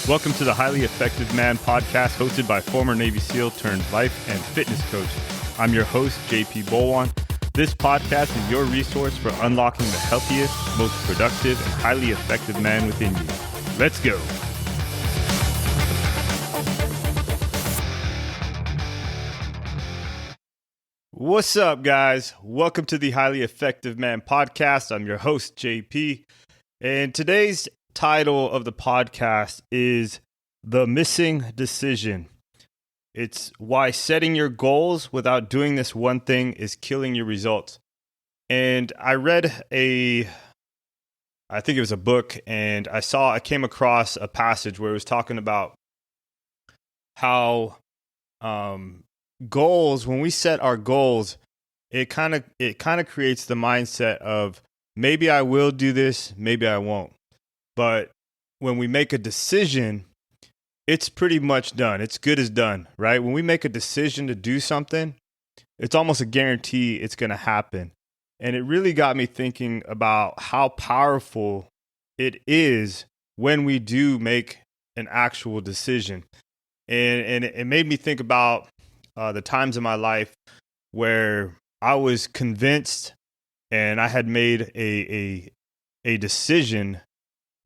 Welcome to the Highly Effective Man podcast, hosted by former Navy SEAL turned life and fitness coach. I'm your host, JP Bolwan. This podcast is your resource for unlocking the healthiest, most productive, and highly effective man within you. Let's go. What's up, guys? Welcome to the Highly Effective Man podcast. I'm your host, JP. And today's title of the podcast is The Missing Decision. It's why setting your goals without doing this one thing is killing your results. And I read I think it was a book, and I came across a passage where it was talking about how goals, when we set our goals, it kind of creates the mindset of maybe I will do this, maybe I won't. But when we make a decision, it's pretty much done. It's good as done, right? When we make a decision to do something, it's almost a guarantee it's going to happen. And it really got me thinking about how powerful it is when we do make an actual decision. And it made me think about the times in my life where I was convinced and I had made a decision,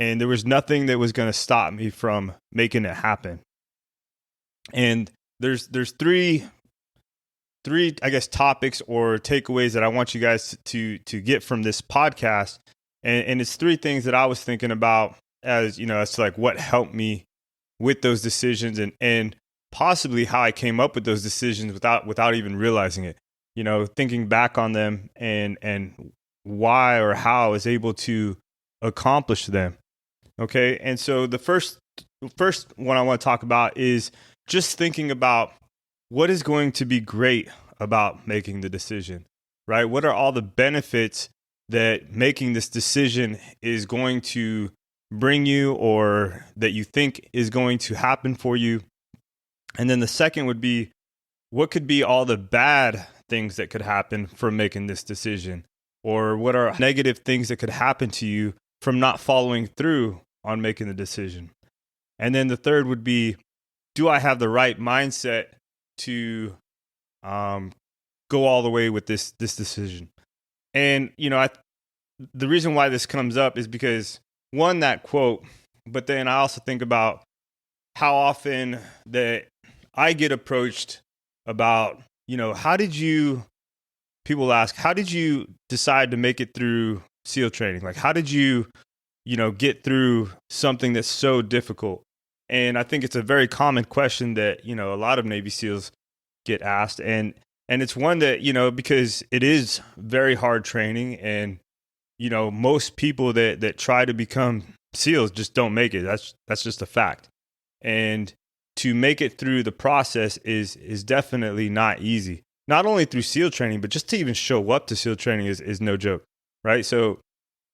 and there was nothing that was going to stop me from making it happen. And there's three I guess topics or takeaways that I want you guys to get from this podcast. And it's three things that I was thinking about as, it's like what helped me with those decisions and possibly how I came up with those decisions without even realizing it. Thinking back on them and why or how I was able to accomplish them. Okay, and so the first one I want to talk about is just thinking about what is going to be great about making the decision, right? What are all the benefits that making this decision is going to bring you, or that you think is going to happen for you? And then the second would be, what could be all the bad things that could happen from making this decision? Or what are negative things that could happen to you from not following through on making the decision? And then the third would be, do I have the right mindset to go all the way with this decision? And, the reason why this comes up is because, one, that quote, but then I also think about how often that I get approached about, people ask, how did you decide to make it through SEAL training? Like, how did you get through something that's so difficult? And I think it's a very common question that, a lot of Navy SEALs get asked. And it's one that, because it is very hard training, and, most people that try to become SEALs just don't make it. That's just a fact. And to make it through the process is definitely not easy. Not only through SEAL training, but just to even show up to SEAL training is no joke, right? So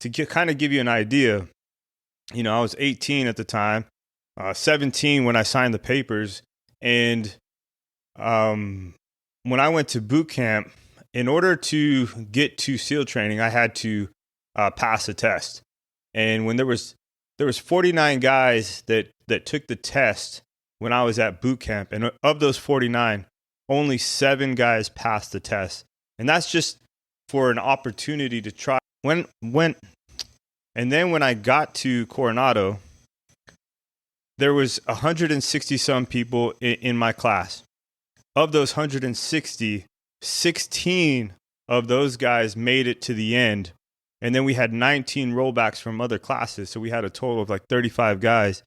to kind of give you an idea, I was 18 at the time, 17 when I signed the papers. And when I went to boot camp, in order to get to SEAL training, I had to pass a test. And when there was 49 guys that took the test when I was at boot camp, and of those 49, only 7 guys passed the test. And that's just for an opportunity to try. And then when I got to Coronado, there was 160 some people in my class. Of those 160, 16 of those guys made it to the end. And then we had 19 rollbacks from other classes. So we had a total of like 35 guys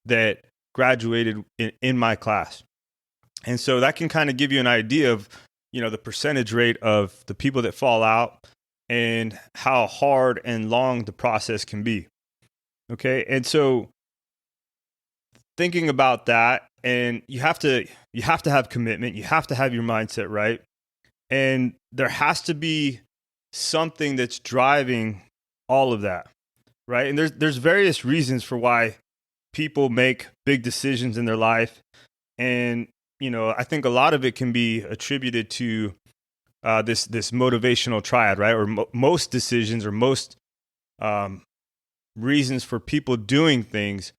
that graduated in my class. And so that can kind of give you an idea of, the percentage rate of the people that fall out and how hard and long the process can be. Okay. And so thinking about that, and you have to have commitment. You have to have your mindset right. And there has to be something that's driving all of that, right? And there's various reasons for why people make big decisions in their life. And, I think a lot of it can be attributed to this motivational triad, right? Or most decisions or most reasons for people doing things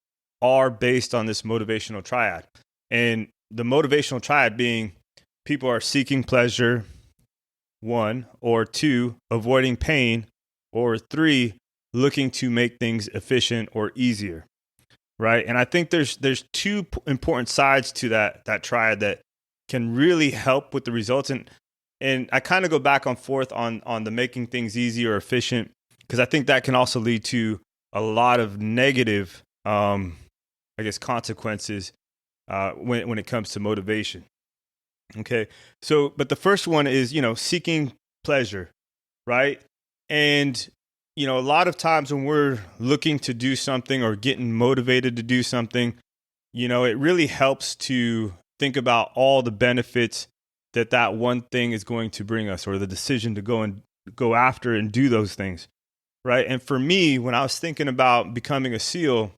are based on this motivational triad. And the motivational triad being people are seeking pleasure, 1, or 2, avoiding pain, or 3, looking to make things efficient or easier, right? And I think there's two important sides to that triad that can really help with the results. And I kind of go back and forth on the making things easy or efficient, because I think that can also lead to a lot of negative, consequences when it comes to motivation. Okay, so but the first one is seeking pleasure, right? And a lot of times when we're looking to do something or getting motivated to do something, it really helps to think about all the benefits that one thing is going to bring us, or the decision to go after and do those things, right? And for me, when I was thinking about becoming a SEAL,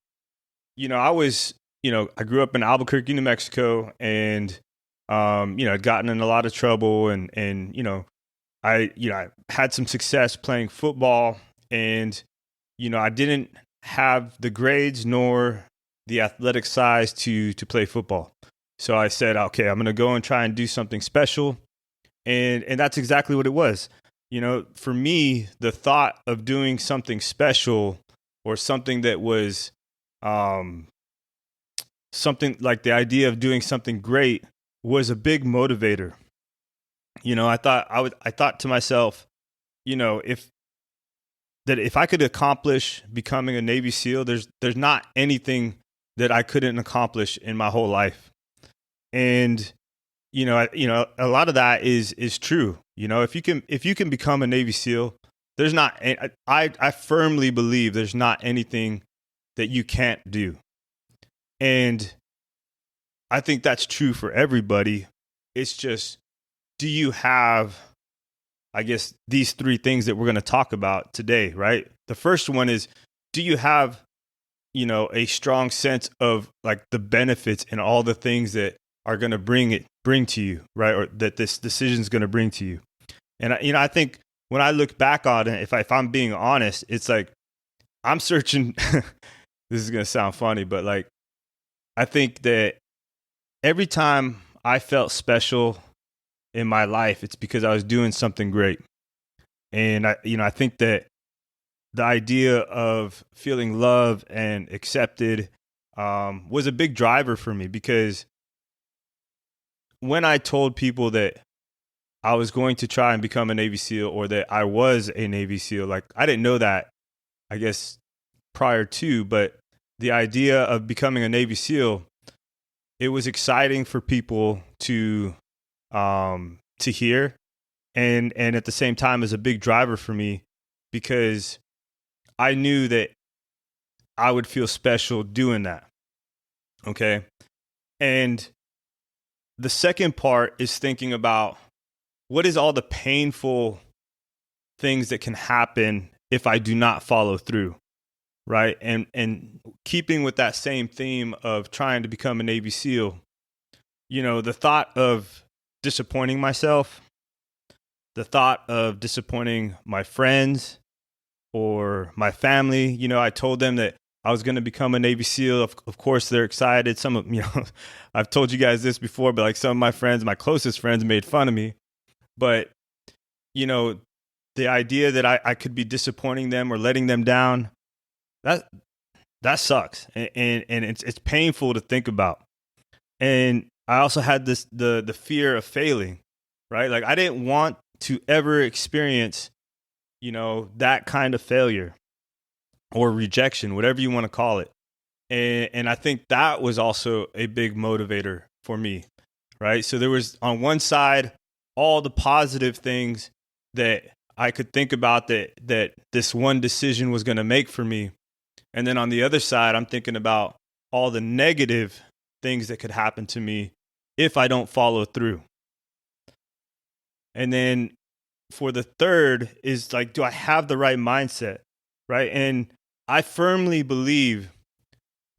I grew up in Albuquerque, New Mexico, and I'd gotten in a lot of trouble, and I had some success playing football, and I didn't have the grades nor the athletic size to play football. So I said, okay, I'm going to go and try and do something special. And that's exactly what it was. For me, the thought of doing something special, or something that was something like the idea of doing something great, was a big motivator. I thought to myself, if I could accomplish becoming a Navy SEAL, there's not anything that I couldn't accomplish in my whole life. And a lot of that is true. If you can become a Navy SEAL, there's not. I firmly believe there's not anything that you can't do. And I think that's true for everybody. It's just, do you have, I guess, these 3 things that we're going to talk about today, right? The first one is, do you have, a strong sense of like the benefits and all the things that are going to bring to you, right? Or that this decision is going to bring to you. And I think when I look back on it, if I'm being honest, it's like I'm searching. This is going to sound funny, but like I think that every time I felt special in my life, it's because I was doing something great. And I think that the idea of feeling loved and accepted was a big driver for me, because when I told people that I was going to try and become a Navy SEAL, or that I was a Navy SEAL, like I didn't know that, I guess, prior to, but the idea of becoming a Navy SEAL, it was exciting for people to hear, and at the same time is a big driver for me, because I knew that I would feel special doing that. Okay. And the second part is thinking about what is all the painful things that can happen if I do not follow through, right? And keeping with that same theme of trying to become a Navy SEAL, the thought of disappointing myself, the thought of disappointing my friends or my family. I told them that I was going to become a Navy SEAL. Of course, they're excited. Some of I've told you guys this before, but like some of my friends, my closest friends, made fun of me. But the idea that I could be disappointing them or letting them down, that sucks, and it's painful to think about. And I also had the fear of failing, right? Like I didn't want to ever experience that kind of failure or rejection, whatever you want to call it. And I think that was also a big motivator for me, right? So there was, on one side, all the positive things that I could think about that this one decision was going to make for me. And then on the other side, I'm thinking about all the negative things that could happen to me if I don't follow through. And then for the third is like, do I have the right mindset, right? And I firmly believe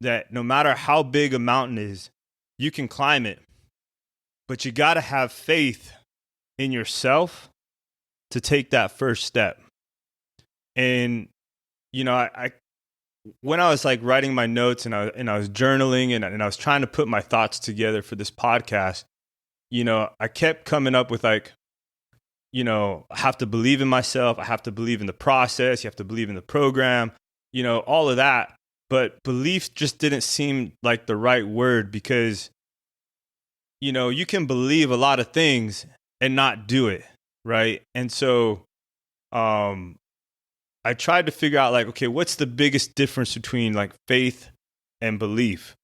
that no matter how big a mountain is, you can climb it, but you got to have faith in yourself to take that first step. And, I when I was like writing my notes and I was journaling and I was trying to put my thoughts together for this podcast, I kept coming up with like, I have to believe in myself. I have to believe in the process. You have to believe in the program, all of that. But belief just didn't seem like the right word because, you can believe a lot of things and not do it. Right. And so I tried to figure out like, okay, what's the biggest difference between like faith and belief?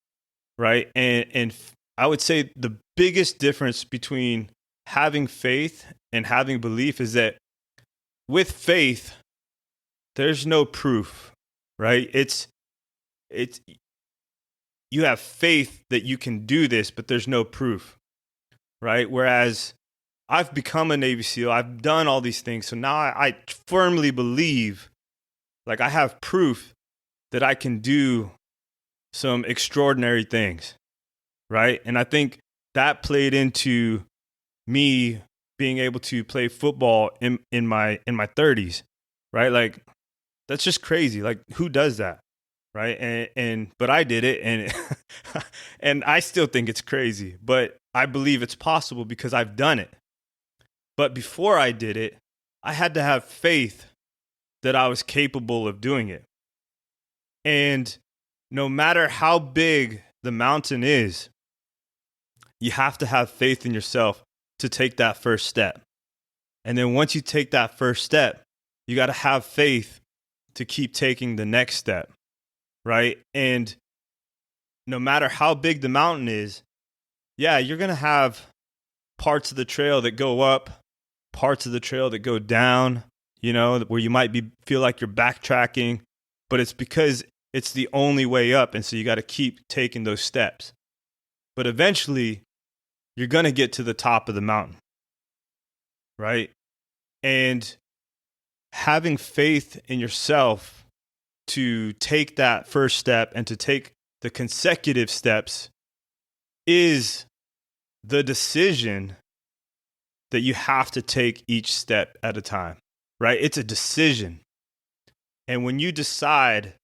Right. And I would say the biggest difference between having faith and having belief is that with faith, there's no proof, right? It's you have faith that you can do this, but there's no proof, right? Whereas I've become a Navy SEAL, I've done all these things, so now I firmly believe, like I have proof that I can do some extraordinary things, right? And I think that played into me being able to play football in my 30s, right? Like that's just crazy. Like who does that, right? And but I did it, and and I still think it's crazy, but I believe it's possible because I've done it. But before I did it, I had to have faith that I was capable of doing it. And no matter how big the mountain is, you have to have faith in yourself to take that first step. And then once you take that first step, you got to have faith to keep taking the next step, right? And no matter how big the mountain is, yeah, you're going to have parts of the trail that go up, parts of the trail that go down, where you might feel like you're backtracking, but it's because it's the only way up. And so you got to keep taking those steps. But eventually, you're going to get to the top of the mountain, right? And having faith in yourself to take that first step and to take the consecutive steps is the decision that you have to take each step at a time, right? It's a decision. And when you decide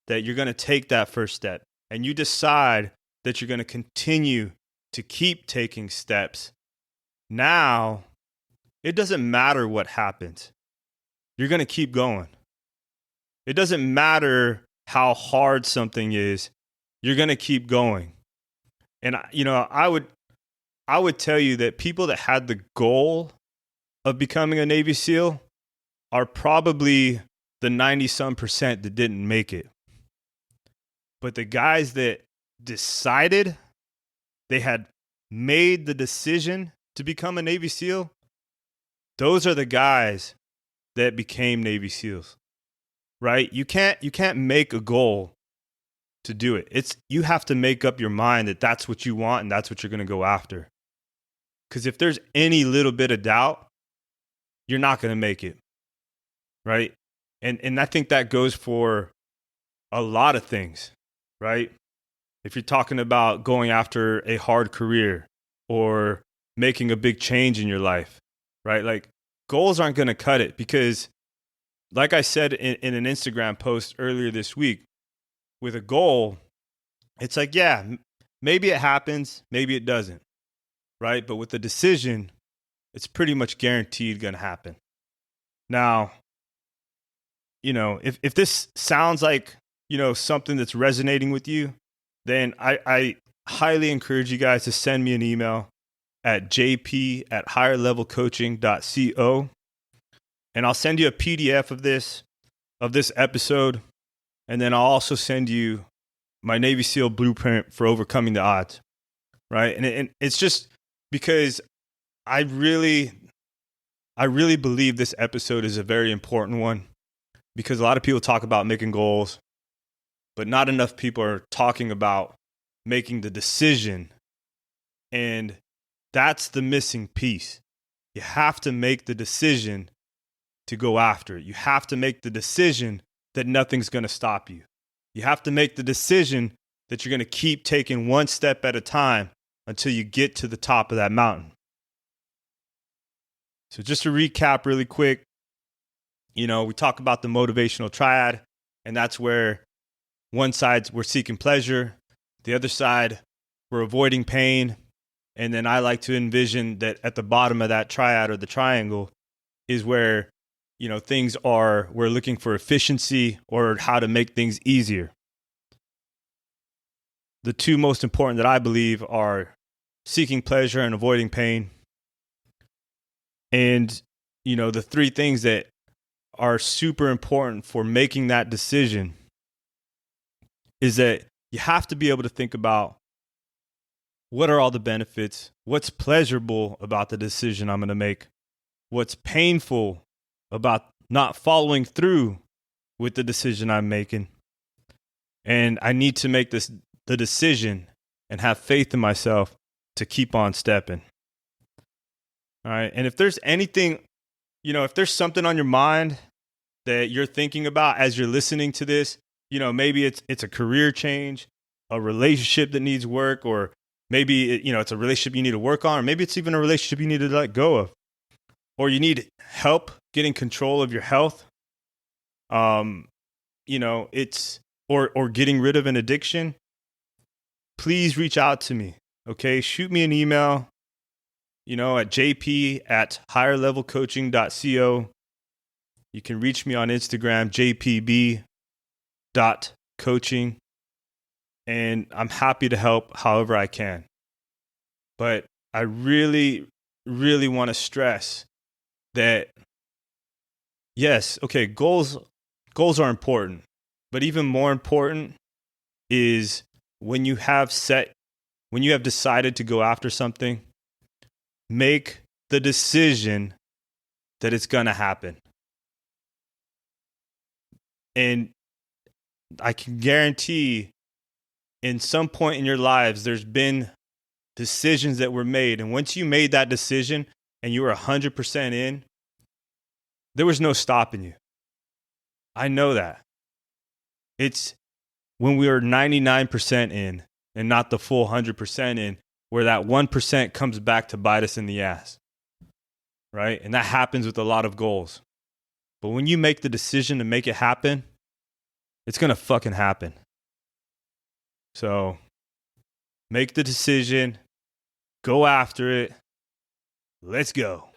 that you're going to take that first step and you decide that you're going to continue to keep taking steps, now it doesn't matter what happens. You're going to keep going. It doesn't matter how hard something is. You're going to keep going. And I would tell you that people that had the goal of becoming a Navy SEAL are probably the 90-some% that didn't make it. But the guys that decided, they had made the decision to become a Navy SEAL, those are the guys that became Navy SEALs, right? You can't make a goal to do it. You have to make up your mind that that's what you want and that's what you're going to go after. Because if there's any little bit of doubt, you're not going to make it, right? And I think that goes for a lot of things, right? If you're talking about going after a hard career or making a big change in your life, right? Like goals aren't going to cut it because, like I said in an Instagram post earlier this week, with a goal, it's like, yeah, maybe it happens, maybe it doesn't, right? But with a decision, it's pretty much guaranteed going to happen. Now, if this sounds like, something that's resonating with you, then I highly encourage you guys to send me an email at jp@higherlevelcoaching.co, and I'll send you a PDF of this episode, and then I'll also send you my Navy SEAL blueprint for overcoming the odds, right? And it's just because I really believe this episode is a very important one, because a lot of people talk about making goals, but not enough people are talking about making the decision. And that's the missing piece. You have to make the decision to go after it. You have to make the decision that nothing's going to stop you. You have to make the decision that you're going to keep taking one step at a time until you get to the top of that mountain. So just to recap really quick, we talk about the motivational triad, and that's where one side we're seeking pleasure, the other side we're avoiding pain. And then I like to envision that at the bottom of that triad or the triangle is where, we're looking for efficiency or how to make things easier. The two most important that I believe are seeking pleasure and avoiding pain. And, the three things that are super important for making that decision is that you have to be able to think about what are all the benefits, what's pleasurable about the decision I'm going to make, what's painful about not following through with the decision I'm making. And I need to make the decision and have faith in myself to keep on stepping. All right. And if there's anything, if there's something on your mind that you're thinking about as you're listening to this, maybe it's a career change, a relationship that needs work, or maybe it's a relationship you need to work on, or maybe it's even a relationship you need to let go of, or you need help getting control of your health. It's or getting rid of an addiction. Please reach out to me. Okay, shoot me an email. At jp@higherlevelcoaching.co. You can reach me on Instagram, jpb.coaching, and I'm happy to help however I can. But I really, really want to stress that, yes, okay, goals are important, but even more important is when you have decided to go after something, make the decision that it's going to happen. And I can guarantee in some point in your lives, there's been decisions that were made. And once you made that decision and you were 100% in, there was no stopping you. I know that. It's when we are 99% in and not the full 100% in, where that 1% comes back to bite us in the ass, right? And that happens with a lot of goals. But when you make the decision to make it happen, it's going to fucking happen. So make the decision, go after it. Let's go.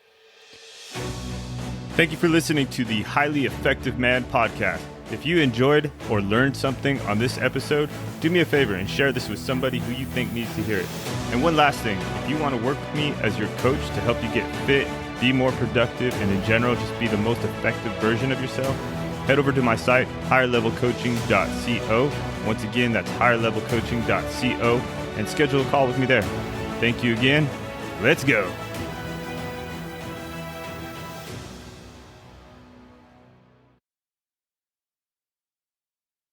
Thank you for listening to the Highly Effective Man podcast. If you enjoyed or learned something on this episode, do me a favor and share this with somebody who you think needs to hear it. And one last thing, if you want to work with me as your coach to help you get fit, be more productive, and in general, just be the most effective version of yourself, head over to my site, higherlevelcoaching.co. Once again, that's higherlevelcoaching.co, and schedule a call with me there. Thank you again. Let's go.